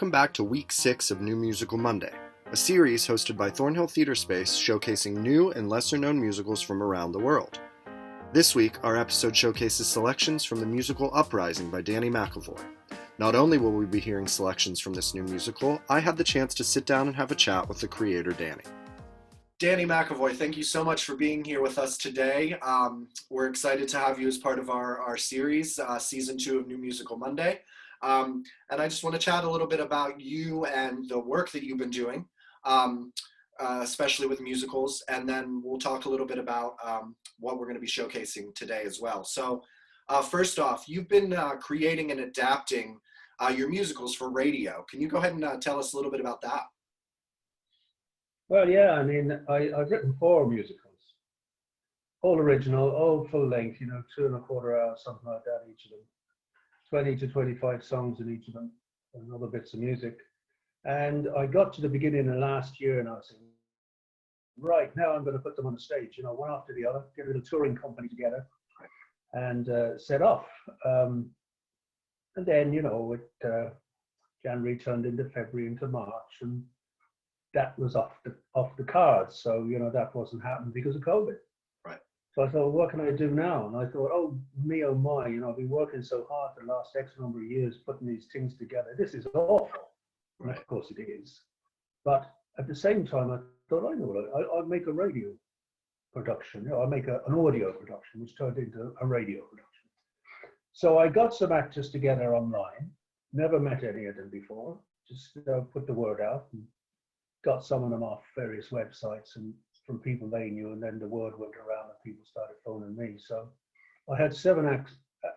Welcome back to Week 6 of New Musical Monday, a series hosted by Thornhill Theatre Space showcasing new and lesser-known musicals from around the world. This week, our episode showcases selections from the musical Uprising by Danny McAvoy. Not only will we be hearing selections from this new musical, I had the chance to sit down and have a chat with the creator, Danny. Danny McAvoy, thank you so much for being here with us today. We're excited to have you as part of our series, Season 2 of New Musical Monday. And I just want to chat a little bit about you and the work that you've been doing, especially with musicals, and then we'll talk a little bit about what we're going to be showcasing today as well. So first off, you've been creating and adapting your musicals for radio. Can you go ahead and tell us a little bit about that? Well, yeah, I mean, I've written 4 musicals, all original, all full length, 2.25 hours, something like that, each of them. 20 to 25 songs in each of them, and other bits of music. And I got to the beginning of last year and I was saying, right, now I'm going to put them on the stage, one after the other, get a little touring company together and set off. And then, January turned into February, into March, and that was off the cards. So, that wasn't happening because of COVID. So I thought, well, what can I do now? And I thought, oh my, I've been working so hard for the last X number of years putting these things together. This is awful. Right. And of course it is. But at the same time, I thought, I know what I'll make a radio production. I'll make an audio production, which turned into a radio production. So I got some actors together online, never met any of them before, just put the word out and got some of them off various websites and from people they knew, and then the word went around and people started phoning me. So I had 7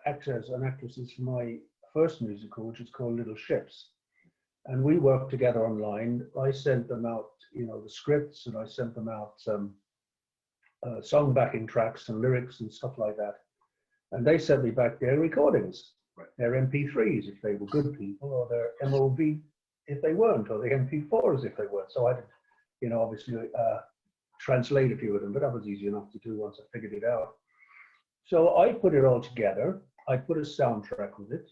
actors and actresses for my first musical, which is called Little Ships. And we worked together online. I sent them out, the scripts, and I sent them out song backing tracks and lyrics and stuff like that. And they sent me back their recordings, their MP3s if they were good people, or their MOV if they weren't, or the MP4s if they weren't. So I did, obviously, translate a few of them, but that was easy enough to do once I figured it out. So I put it all together. I put a soundtrack with it,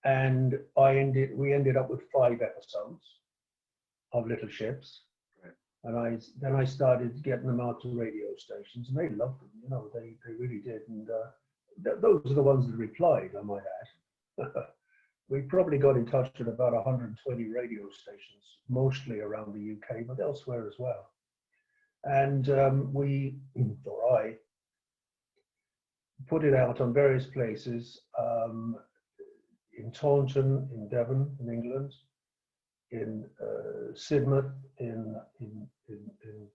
and we ended up with 5 episodes of Little Ships. Right. And then I started getting them out to radio stations, and they loved them. They really did, and those are the ones that replied, I might add. We probably got in touch with about 120 radio stations, mostly around the UK, but elsewhere as well. And I put it out on various places, in Taunton, in Devon, in England, in Sidmouth, in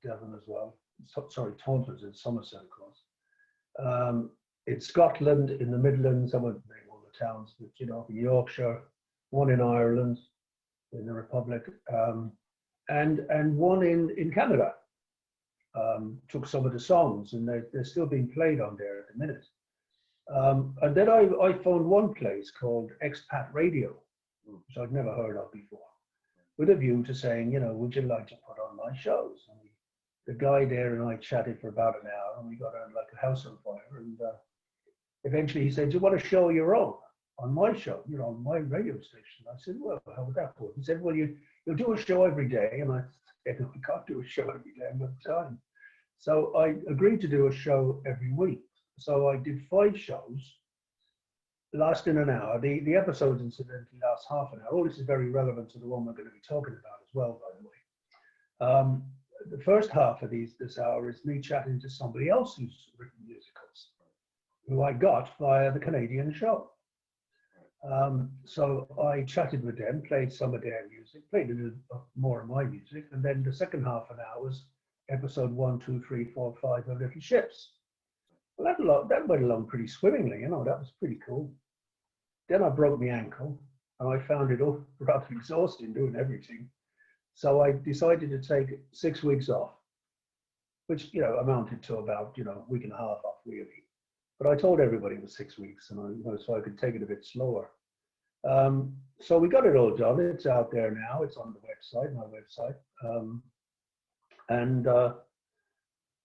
Devon as well. Sorry, Taunton's in Somerset, of course. In Scotland, in the Midlands, I won't name all the towns, but in Yorkshire, one in Ireland, in the Republic, and one in Canada. Took some of the songs, and they're still being played on there at the minute. And then I found one place called Expat Radio, which I'd never heard of before, with a view to saying, would you like to put on my shows? And the guy there and I chatted for about an hour, and we got on like a house on fire, and eventually he said, do you want to show your own on my show, on my radio station? I said, well, how would that work? He said, well, you'll do a show every day. And I said, I can't do a show every day, I've got time. So I agreed to do a show every week. So I did 5 shows, lasting an hour. The episodes incidentally last half an hour. All this is very relevant to the one we're going to be talking about as well, by the way. The first half of this hour is me chatting to somebody else who's written musicals, who I got via the Canadian show. So I chatted with them, played some of their music, played a little more of my music, and then the second half an hour was episode 1, 2, 3, 4, 5 of Little Ships. Well, that went along pretty swimmingly, that was pretty cool. Then I broke my ankle, and I found it all rather exhausting doing everything. So I decided to take 6 weeks off, which, amounted to about, a week and a half off, really. But I told everybody it was 6 weeks, and so I could take it a bit slower. So we got it all done. It's out there now. It's on the website, my website.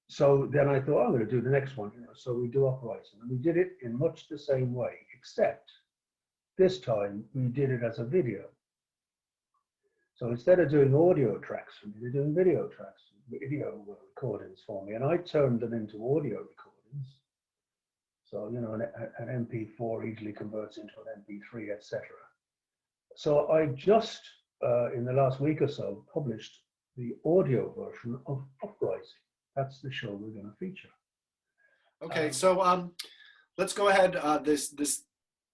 So then I thought, I'm going to do the next one. So we do Uprising, and we did it in much the same way, except this time we did it as a video. So instead of doing audio tracks for me, they're doing video tracks, video recordings for me, and I turned them into audio recordings. So, you know, an MP4 easily converts into an MP3, etc. So I just, in the last week or so, published the audio version of Uprising. That's the show we're going to feature. Okay, so let's go ahead.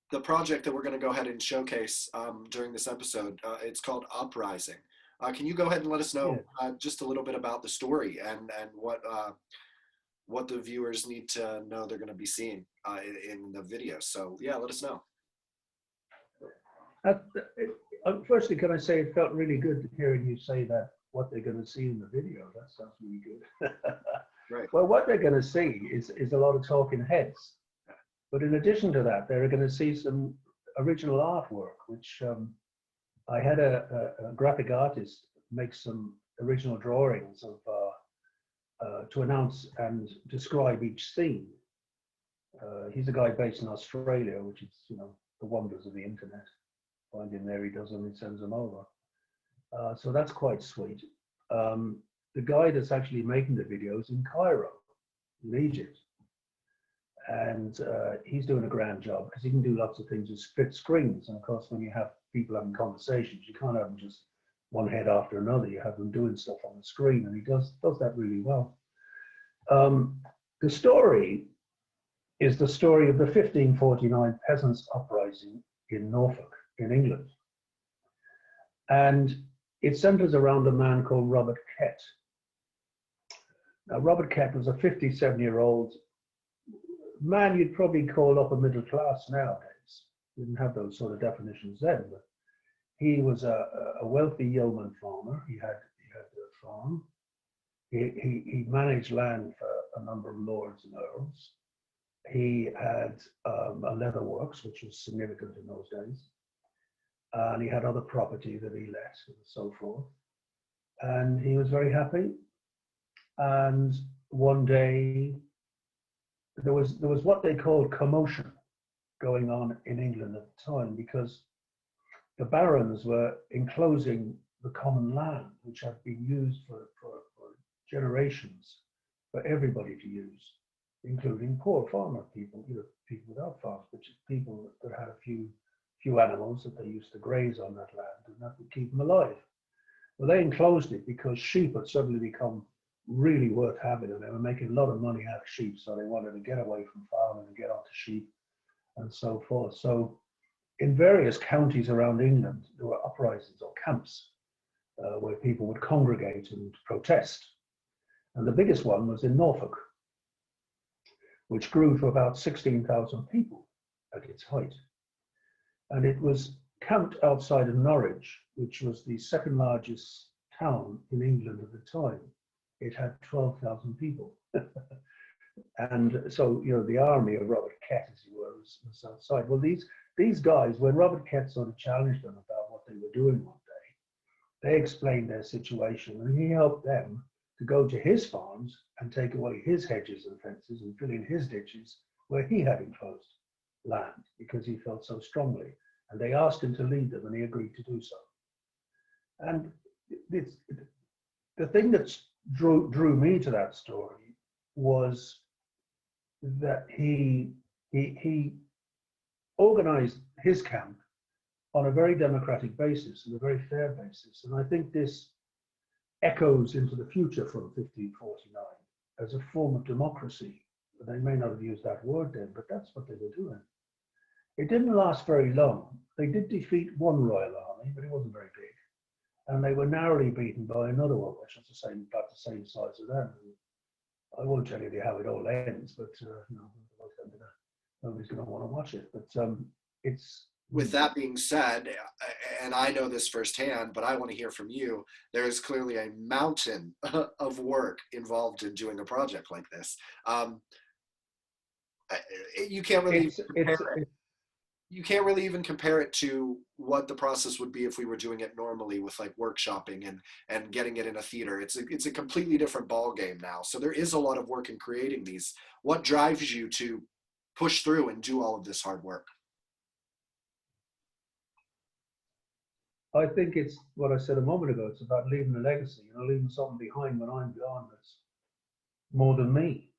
The project that we're going to go ahead and showcase during this episode, it's called Uprising. Can you go ahead and let us know just a little bit about the story and what the viewers need to know they're going to be seeing in the video? So yeah, let us know. Firstly, can I say it felt really good hearing you say that what they're going to see in the video. That sounds really good. Right. Well, what they're going to see is a lot of talking heads. But in addition to that, they're going to see some original artwork, which I had a graphic artist make some original drawings of to announce and describe each scene. He's a guy based in Australia, which is, you know, the wonders of the internet. Find him there, he does them, he sends them over. So that's quite sweet. The guy that's actually making the videos in Cairo, in Egypt. And he's doing a grand job because he can do lots of things with split screens. And of course, when you have people having conversations, you can't have them just one head after another. You have them doing stuff on the screen, and he does that really well. The story is the story of the 1549 peasants' uprising in Norfolk, in England. And it centers around a man called Robert Kett. Now, Robert Kett was a 57-year-old man you'd probably call upper middle class nowadays. We didn't have those sort of definitions then, but he was a wealthy yeoman farmer. He had a farm. He managed land for a number of lords and earls. He had a leather works, which was significant in those days. And he had other property that he let and so forth. And he was very happy. And one day, there was what they called commotion going on in England at the time, because the barons were enclosing the common land, which had been used for generations for everybody to use, including poor farmer people, you know, people without farms, but just people that had a few animals that they used to graze on that land, and that would keep them alive. Well, they enclosed it because sheep had suddenly become really worth having, and they were making a lot of money out of sheep, so they wanted to get away from farming and get onto sheep and so forth. So in various counties around England, there were uprisings or camps where people would congregate and protest. And the biggest one was in Norfolk, which grew to about 16,000 people at its height. And it was camped outside of Norwich, which was the second largest town in England at the time. It had 12,000 people. And so, you know, the army of Robert Kett, as you were, was outside. Well, these guys, when Robert Kett sort of challenged them about what they were doing one day, they explained their situation, and he helped them to go to his farms and take away his hedges and fences and fill in his ditches where he had enclosed land, because he felt so strongly. And they asked him to lead them, and he agreed to do so. And the thing that drew me to that story was that he organized his camp on a very democratic basis and a very fair basis. And I think this echoes into the future from 1549 as a form of democracy. They may not have used that word then, but that's what they were doing. It didn't last very long. They did defeat one royal army, but it wasn't very big. And they were narrowly beaten by another one, which was about the same size as them. I won't tell you how it all ends, but you know, nobody's going to want to watch it. But it's. With that being said, and I know this firsthand, but I want to hear from you, there is clearly a mountain of work involved in doing a project like this. You can't really you can't really even compare it to what the process would be if we were doing it normally with like workshopping and getting it in a theater. It's a completely different ball game now. So there is a lot of work in creating these. What drives you to push through and do all of this hard work? I think it's what I said a moment ago. It's about leaving a legacy, leaving something behind when I'm gone that's more than me,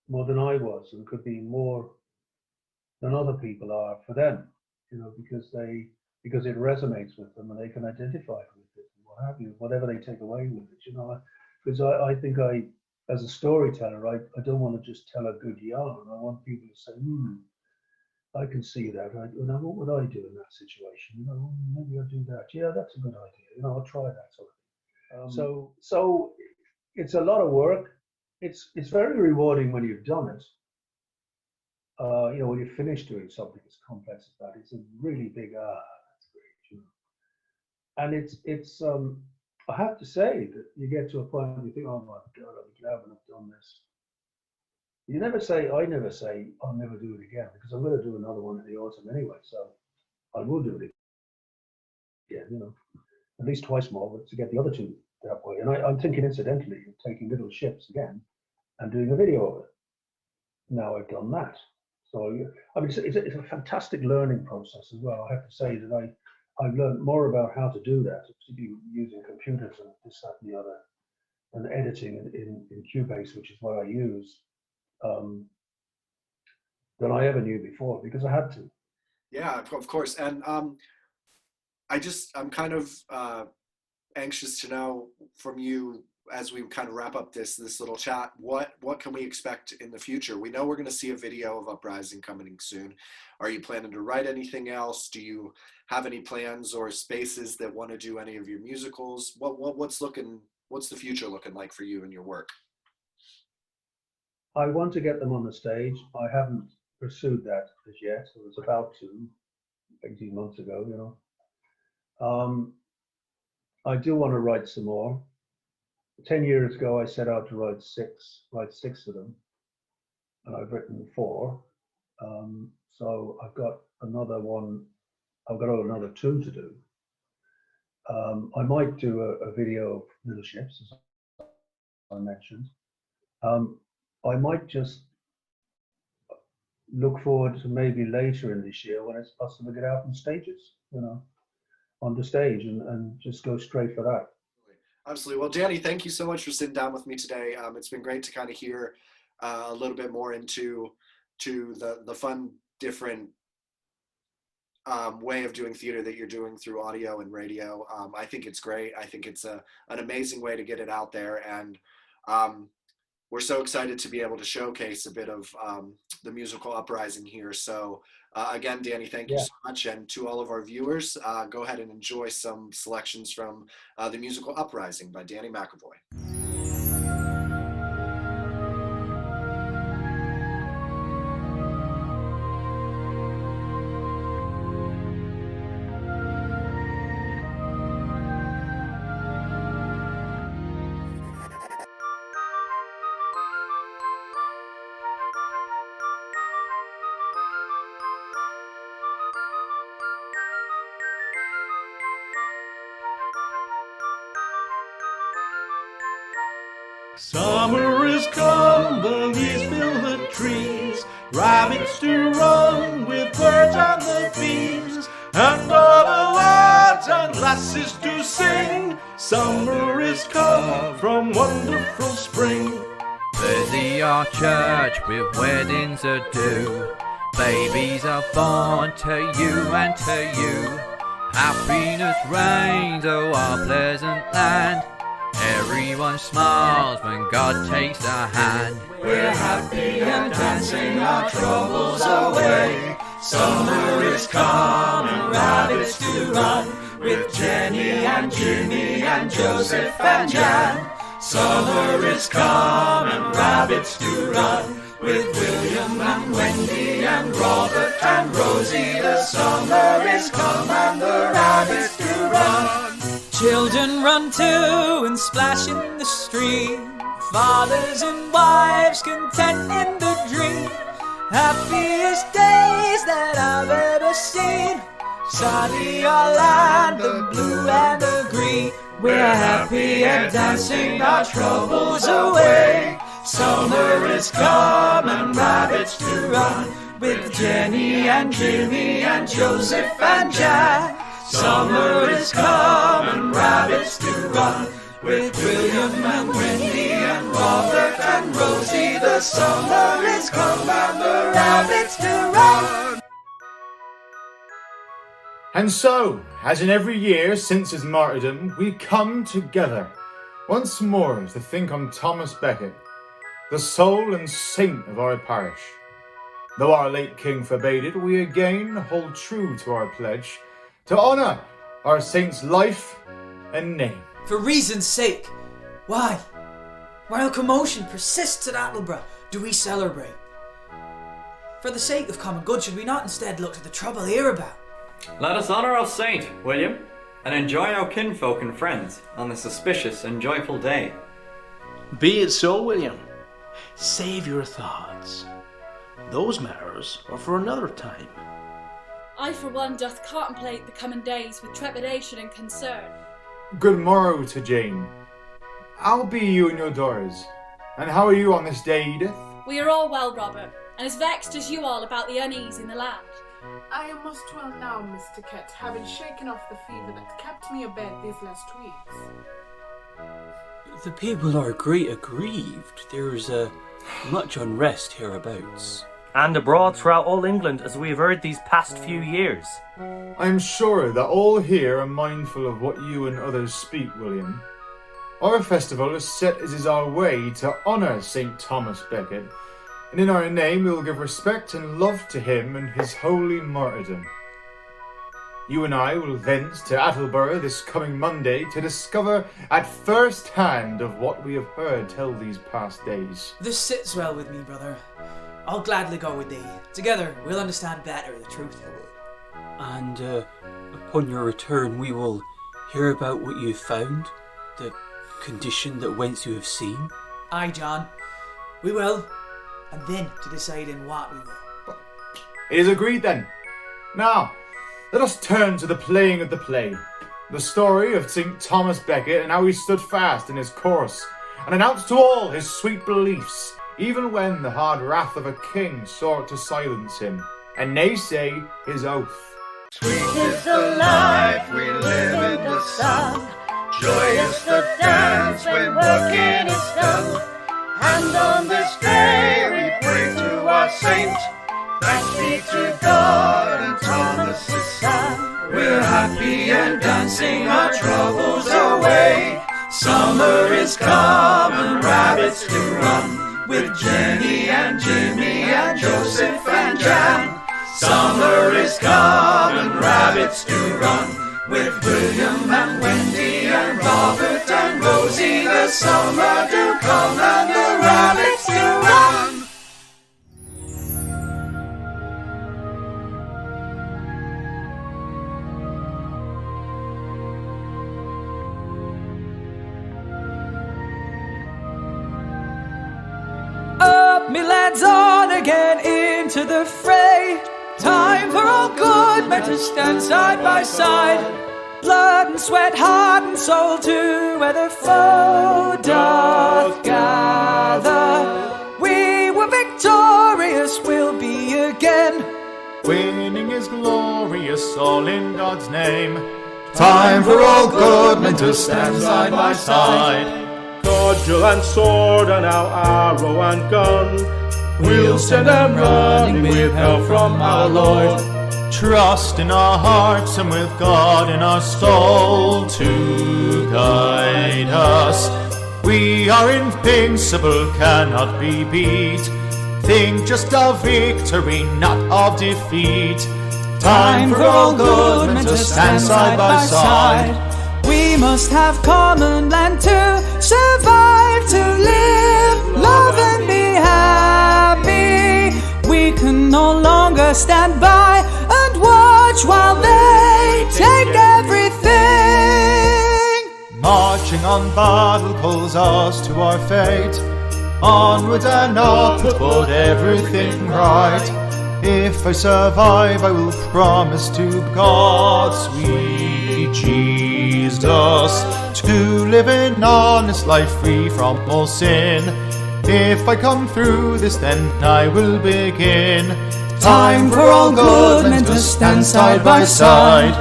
more than I was, and could be more than other people are for them, because it resonates with them and they can identify with it, and what have you, whatever they take away with it, because I think as a storyteller, I don't want to just tell a good yarn. I want people to say, I can see that. What would I do in that situation? Maybe I'll do that. Yeah, that's a good idea. I'll try that sort of thing. So it's a lot of work. It's very rewarding when you've done it. When you finish doing something as complex as that, it's a really big that's great. And it's I have to say that you get to a point where you think, oh my God, I'm glad when I've done this. I never say I'll never do it again, because I'm going to do another one in the autumn anyway, so I will do it again, at least twice more to get the other two that way. And I'm thinking, incidentally, of taking Little Ships again and doing a video of it. Now I've done that. So, it's a fantastic learning process as well. I have to say that I've learned more about how to do that, particularly using computers and this, that, and the other, and editing in Cubase, which is what I use, than I ever knew before, because I had to. Yeah, of course. And I'm kind of anxious to know from you, as we kind of wrap up this little chat, what can we expect in the future? We know we're going to see a video of Uprising coming soon. Are you planning to write anything else? Do you have any plans or spaces that want to do any of your musicals? What's the future looking like for you and your work? I want to get them on the stage. I haven't pursued that as yet. I was about to 18 months ago, I do want to write some more. 10 years ago, I set out to write six of them, and I've written 4. So I've got another 2 to do. I might do a video of Little Ships, as I mentioned. I might just look forward to maybe later in this year when it's possible to get out on stages, on the stage and just go straight for that. Absolutely. Well, Danny, thank you so much for sitting down with me today. It's been great to kind of hear a little bit more into the fun, different way of doing theater that you're doing through audio and radio. I think it's great. I think it's an amazing way to get it out there. And we're so excited to be able to showcase a bit of the musical Uprising here. So again, Danny, thank you so much. And to all of our viewers, go ahead and enjoy some selections from the musical Uprising by Danny McAvoy. Summer is come, the leaves fill the trees, rabbits do run with birds and the bees, and all the lads and lasses do sing. Summer is come from wonderful spring. Busy our church with weddings ado, babies are born to you and to you. Happiness reigns o'er our pleasant land, everyone smiles when God takes a hand. We're happy and dancing our troubles away. Summer is come and rabbits do run with Jenny and Jimmy and Joseph and Jan. Summer is come and rabbits do run with William and Wendy and Robert and Rosie. The summer is come and the rabbits do run. Children run to and splash in the stream, fathers and wives content in the dream. Happiest days that I've ever seen, sunny our land, the blue and the green. We're happy and dancing our troubles away. Summer is come and rabbits do run with Jenny and Jimmy and Joseph and Jan. Summer is come and rabbits do run. With William and Wendy and Robert and Rosie, the summer is come and the rabbits do run. And so, as in every year since his martyrdom, we come together once more to think on Thomas Becket, the soul and saint of our parish. Though our late king forbade it, we again hold true to our pledge to honour our saint's life and name. For reason's sake, why? While commotion persists at Attleborough, do we celebrate? For the sake of common good, should we not instead look to the trouble hereabout? Let us honour our saint, William, and enjoy our kinfolk and friends on this auspicious and joyful day. Be it so, William. Save your thoughts. Those matters are for another time. I for one doth contemplate the coming days with trepidation and concern. Good morrow to Jane. How be you and your daughters? And how are you on this day, Edith? We are all well, Robert, and as vexed as you all about the unease in the land. I am most well now, Mr. Kett, having shaken off the fever that kept me abed these last weeks. The people are great aggrieved. There's much unrest hereabouts. And abroad throughout all England, as we have heard these past few years. I am sure that all here are mindful of what you and others speak, William. Our festival is set as is our way to honour St. Thomas Becket, and in our name we will give respect and love to him and his holy martyrdom. You and I will thence to Attleborough this coming Monday to discover at first hand of what we have heard tell these past days. This sits well with me, brother. I'll gladly go with thee. Together we'll understand better the truth. And upon your return we will hear about what you've found, the condition that whence you have seen. Aye, John. We will. And then to decide in what we will. It is agreed then. Now, let us turn to the playing of the play. The story of St. Thomas Becket and how he stood fast in his course and announced to all his sweet beliefs, even when the hard wrath of a king sought to silence him, and nay say his oath. Sweet is the life we live in the sun, joyous the dance when working is done, and on this day we pray to our saint, thanks be to God and Thomas' son. We're happy and dancing our troubles away, summer is come and rabbits do run. With Jenny and Jimmy and Joseph and Jan, summer is come and rabbits do run. With William and Wendy and Robert and Rosie, the summer do come and the rabbits do run. Up, me lads, on again into the fray. Time for all good men to stand side by side. Blood and sweat, heart and soul to where the foe doth gather. We were victorious, we'll be again. Winning is glorious, all in God's name. Time for all good men to stand side by side. Cudgel and sword and now arrow and gun, we'll send them running with help from our Lord. Trust in our hearts and with God in our soul to guide us. We are invincible, cannot be beat. Think just of victory, not of defeat. Time for all good men to stand side by side. We must have common land to survive, to live, love and be happy. We can no longer stand by and watch while they take everything. Marching on battle calls us to our fate. Onwards and upwards, put everything right. If I survive, I will promise to God, sweet Jesus, to live an honest life free from all sin. If I come through this, then I will begin. Time for all good men to stand side by side.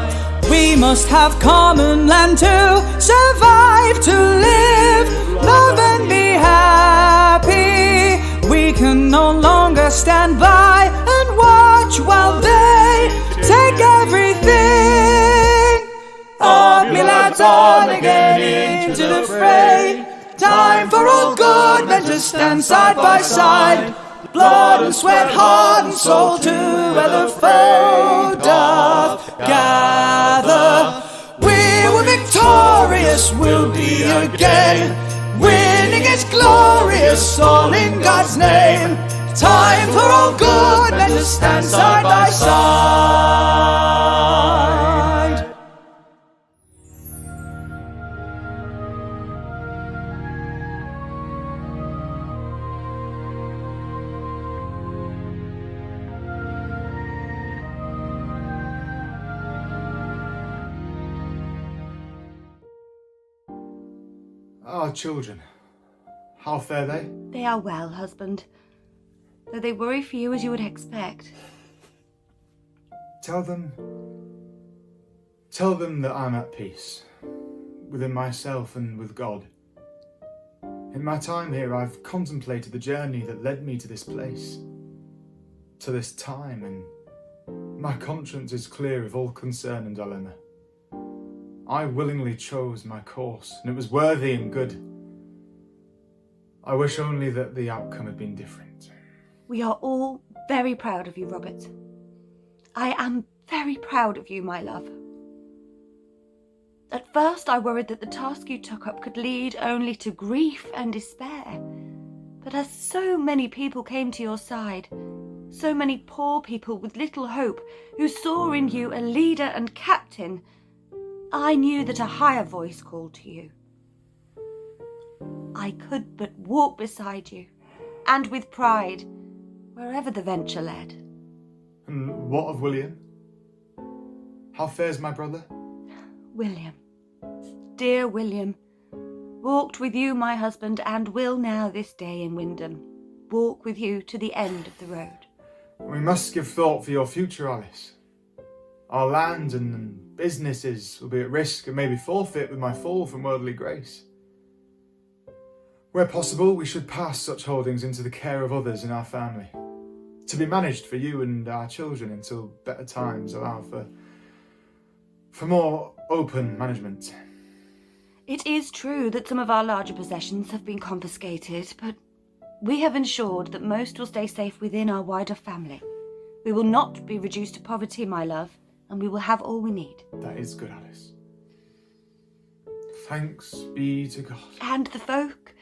We must have common land to survive, to live, love and be happy. We can no longer stand by and watch while they take everything. Up, me lads, on again into the fray. Time for all good men to stand side by side. Blood and sweat, heart and soul to where the foe doth gather. We were victorious, we'll be again. Winning is glorious, all in God's name. Time for all good men to stand side by side. Our children, how fare they? They are well, husband, though they worry for you as you would expect. Tell them that I'm at peace, within myself and with God. In my time here, I've contemplated the journey that led me to this place, to this time, and my conscience is clear of all concern and dilemma. I willingly chose my course, and it was worthy and good. I wish only that the outcome had been different. We are all very proud of you, Robert. I am very proud of you, my love. At first I worried that the task you took up could lead only to grief and despair. But as so many people came to your side, so many poor people with little hope who saw in you a leader and captain, I knew that a higher voice called to you. I could but walk beside you, and with pride, wherever the venture led. And what of William? How fares my brother? William, dear William, walked with you, my husband, and will now this day in Wyndham walk with you to the end of the road. We must give thought for your future, Alice. Our land and businesses will be at risk and maybe forfeit with my fall from worldly grace. Where possible, we should pass such holdings into the care of others in our family, to be managed for you and our children until better times allow for more open management. It is true that some of our larger possessions have been confiscated, but we have ensured that most will stay safe within our wider family. We will not be reduced to poverty, my love, and we will have all we need. That is good, Alice. Thanks be to God. And the folk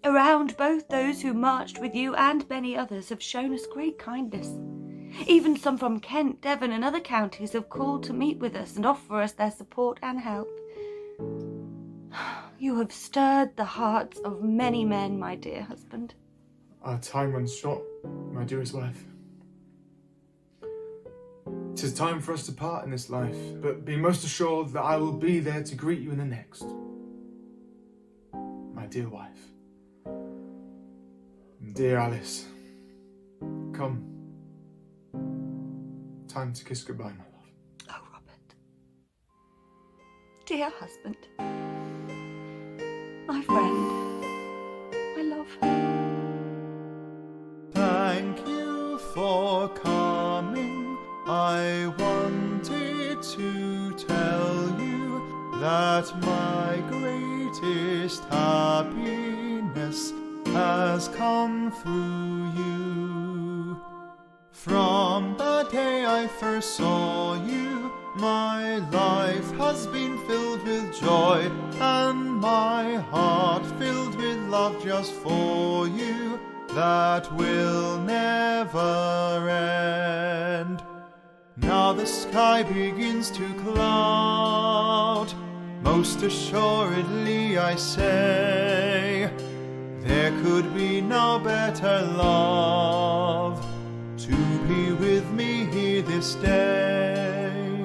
around, both those who marched with you and many others, have shown us great kindness. Even some from Kent, Devon and other counties have called to meet with us and offer us their support and help. You have stirred the hearts of many men, my dear husband. Our time runs short, my dearest wife. 'Tis time for us to part in this life, but be most assured that I will be there to greet you in the next. My dear wife. Dear Alice. Come. Time to kiss goodbye, my love. Oh, Robert. Dear husband. My friend. My love. Thank you for coming. I wanted to tell you that my greatest happiness has come through you. From the day I first saw you, my life has been filled with joy, and my heart filled with love just for you that will never end. Now the sky begins to cloud, most assuredly I say, there could be no better love to be with me here this day.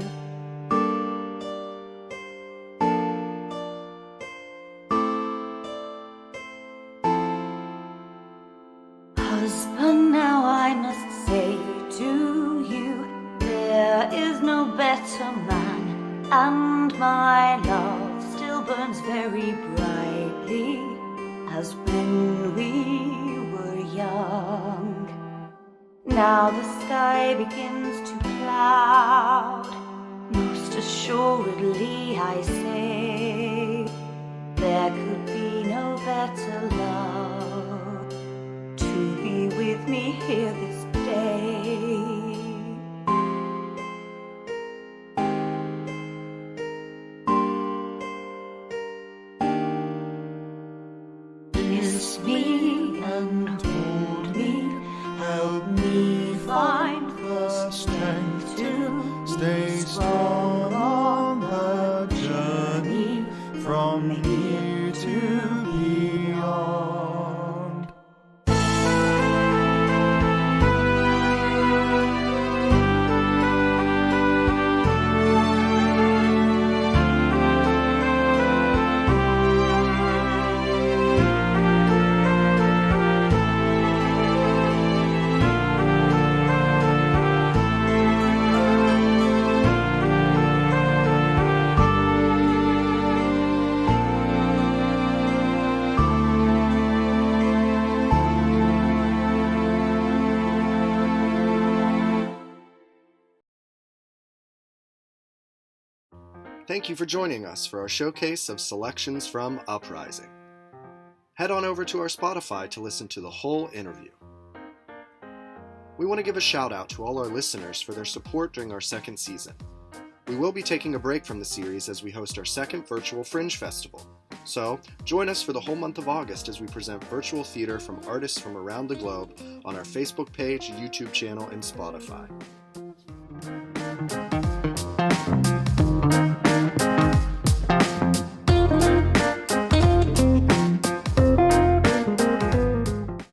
Husband, now I must say to you, there is no better man and my love still burns very brightly as when we were young. Now the sky begins to cloud, most assuredly I say, there could be no better love to be with me here this day. Kiss me and hold me, help me find the strength to stay strong on the journey from here to beyond. Thank you for joining us for our showcase of selections from Uprising. Head on over to our Spotify to listen to the whole interview. We want to give a shout out to all our listeners for their support during our second season. We will be taking a break from the series as we host our second virtual Fringe Festival. So, join us for the whole month of August as we present virtual theater from artists from around the globe on our Facebook page, YouTube channel, and Spotify.